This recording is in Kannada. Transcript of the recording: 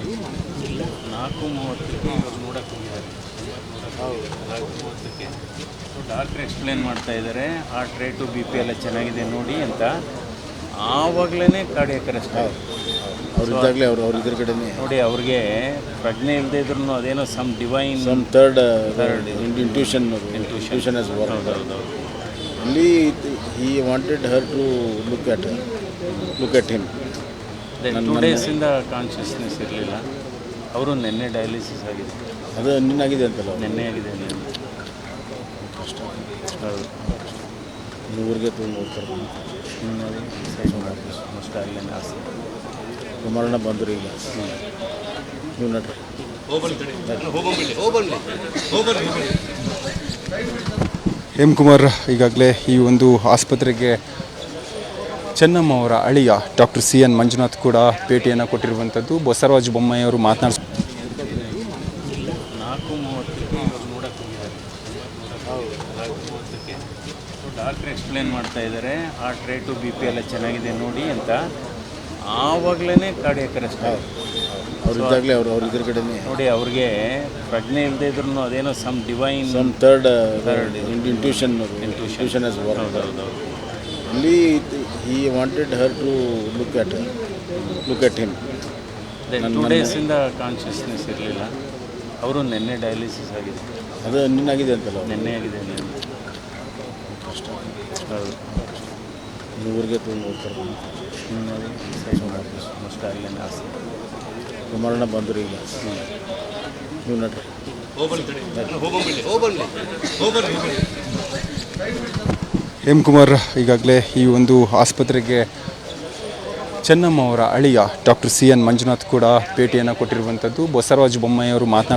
4:30ಕ್ಕೆ ಇವಾಗ ನೋಡಕ್ಕೆ ಹೋಗಿದ್ದಾರೆ. 4:30ಕ್ಕೆ ಡಾಕ್ಟ್ರ್ ಎಕ್ಸ್ಪ್ಲೇನ್ ಮಾಡ್ತಾ ಇದ್ದಾರೆ, ಹಾರ್ಟ್ ರೇಟು BP ಎಲ್ಲ ಚೆನ್ನಾಗಿದೆ ನೋಡಿ ಅಂತ. ಆವಾಗಲೇ ಕಾರ್ಡಿಯಾಕ್ ಅರೆಸ್ಟ್ ಅವ್ರಿದ್ದಾಗಲೇ ಅವ್ರ ಎದುರುಗಡೆನೇ ನೋಡಿ. ಅವ್ರಿಗೆ ಪ್ರಜ್ಞೆ ಇಲ್ಲದೆ ಇದ್ರು ಅದೇನೋ some divine third intuition as work. ಅಲ್ಲಿ he wanted her to look at him. 2 ಡೇಸಿಂದ ಕಾನ್ಷಿಯಸ್ನೆಸ್ ಇರಲಿಲ್ಲ. ಅವರು ನಿನ್ನೆ ಡಯಾಲಿಸಿಸ್ ಆಗಿದೆ. ಅದು ನಿನ್ನಾಗಿದೆ ಅಂತಲ್ಲ? ನಿನ್ನೆ ಆಗಿದೆ. ಕಷ್ಟ. ಹೌದು. ಊರಿಗೆ ತೊಗೊಂಡು ಹೋಗ್ತಾರೆ. ಮೋಸ್ಟ್ ಅಲ್ಲೇ ಆಸ್ತಿ ಕುಮಾರಣ್ಣ ಬಂದರು ಈಗ. ನೀವು ನಡ್ರಿ. ಎಂ ಕುಮಾರ್ ಈಗಾಗಲೇ ಈ ಒಂದು ಆಸ್ಪತ್ರೆಗೆ ಚೆನ್ನಮ್ಮ ಅವರ ಅಳಿಯ ಡಾಕ್ಟರ್ CN ಮಂಜುನಾಥ್ ಕೂಡ ಭೇಟಿಯನ್ನು ಕೊಟ್ಟಿರುವಂಥದ್ದು. ಬಸವರಾಜ ಬೊಮ್ಮಾಯಿ ಅವರು ಮಾತನಾಡಿಸ್ 4:30ಕ್ಕೆ ಇವಾಗ ನೋಡಕ್ಕೆ ಹೋಗಿದ್ದಾರೆ. 4:30ಕ್ಕೆ ಡಾಕ್ಟ್ರ್ ಎಕ್ಸ್ಪ್ಲೇನ್ ಮಾಡ್ತಾ ಇದ್ದಾರೆ, ಹಾರ್ಟ್ ರೇಟು BP ಎಲ್ಲ ಚೆನ್ನಾಗಿದೆ ನೋಡಿ ಅಂತ. ಆವಾಗಲೇ ಕಾರ್ಡಿಯಾಕ್ ಅರೆಸ್ಟ್ ಅವ್ರಿದ್ದಾಗಲೇ ಅವ್ರ ಎದುರುಗಡೆನೇ ನೋಡಿ. ಅವ್ರಿಗೆ ಪ್ರಜ್ಞೆ ಇಲ್ಲದೆ ಇದ್ರು ಅದೇನೋ some divine third intuition as work. ಅಲ್ಲಿ he wanted her to look at him. 2 ಡೇಸಿಂದ ಕಾನ್ಷಿಯಸ್ನೆಸ್ ಇರಲಿಲ್ಲ. ಅವರು ನಿನ್ನೆ ಡಯಾಲಿಸಿಸ್ ಆಗಿದೆ. ಅದು ನಿನ್ನಾಗಿದೆ ಅಂತಲ್ಲ? ನಿನ್ನೆ ಆಗಿದೆ. ಕಷ್ಟ. ಹೌದು. ಊರಿಗೆ ತೊಗೊಂಡು ಹೋಗ್ತಾರೆ. ಮೋಸ್ಟ್ ಅಲ್ಲೇ ಆಸ್ತಿ ಕುಮಾರಣ್ಣ ಬಂದರು ಈಗ. ನೀವು ನಡ್ರಿ. ಎಂ ಕುಮಾರ್ ಈಗಾಗಲೇ ಈ ಒಂದು ಆಸ್ಪತ್ರೆಗೆ ಚೆನ್ನಮ್ಮ ಅವರ ಅಳಿಯ ಡಾಕ್ಟರ್ CN ಮಂಜುನಾಥ್ ಕೂಡ ಭೇಟಿಯನ್ನು ಕೊಟ್ಟಿರುವಂಥದ್ದು. ಬಸವರಾಜ ಬೊಮ್ಮಾಯಿ ಅವರು ಮಾತನಾಡಿಸ್